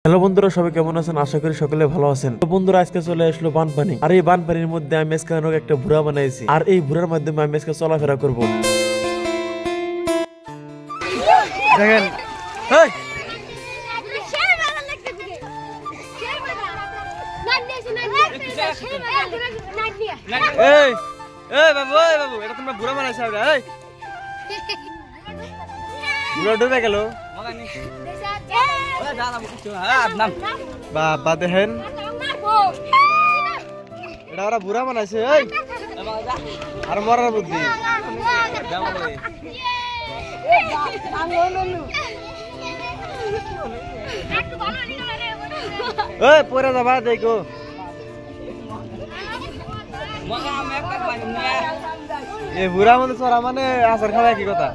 Hello বন্ধুরা, সবাই কেমন আছেন? আশা করি সকলে ভালো আছেন। তো বন্ধুরা, আজকে চলে আসলো বানপানি। আর এই বানপানির মধ্যে আমি আজকে একটা ভুরা বানাইছি, আর এই ভুরার মাধ্যমে আমি আজকে চলাফেরা করবো। দেখেন, বাবু এটা তোমরা ভুরা বানাইছো? ভুরা ডুবে গেল। বাবা দেখেন, এটা ওরা বুড়া বানাইছে। আর মরার বুদ্ধি পরে যাবা দেখো। বুড়া মধ্যে চড়া মানে আচার খাওয়া কি কথা।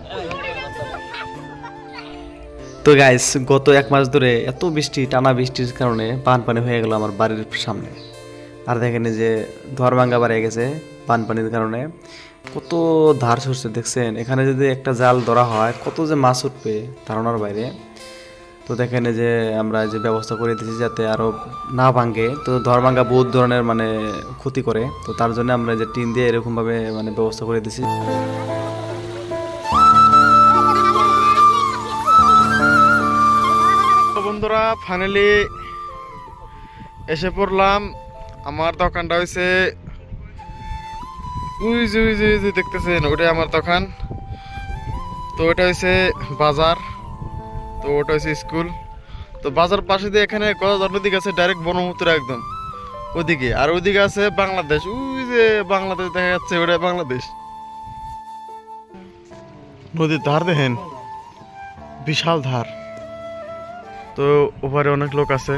তো গাইস, গত এক মাস ধরে এত বৃষ্টি, টানা বৃষ্টির কারণে বানপানি হয়ে গেল আমার বাড়ির সামনে। আর দেখেন যে ধরভাঙ্গা বাড়িয়ে গেছে বানপানির কারণে। কত ধার সরছে দেখছেন। এখানে যদি একটা জাল ধরা হয় কত যে মাছ উঠবে ধারণার বাইরে। তো দেখেন যে আমরা যে ব্যবস্থা করে দিয়েছি যাতে আরও না ভাঙে। তো ধরভাঙ্গা বহুত ধরনের মানে ক্ষতি করে, তো তার জন্য আমরা যে টিন দিয়ে এরকমভাবে মানে ব্যবস্থা করে দিয়েছি। বন্ধুরা, ফাইনালি এসে পড়লাম। আমার দোকানটা হয়েছে দেখতেছেন, ওটাই আমার দোকান। তো ওটা হয়েছে বাজার, তো ওটা হয়েছে স্কুল। তো বাজার পাশে দিয়ে এখানে গদাধর নদী আছে, ডাইরেক্ট ব্রহ্মপুত্র একদম ওদিকে। আর ওইদিকে আছে বাংলাদেশ, ওই যে বাংলাদেশ দেখা যাচ্ছে, ওটা বাংলাদেশ। নদীর ধার দেখেন, বিশাল ধার। তো ওপারে অনেক লোক আছে।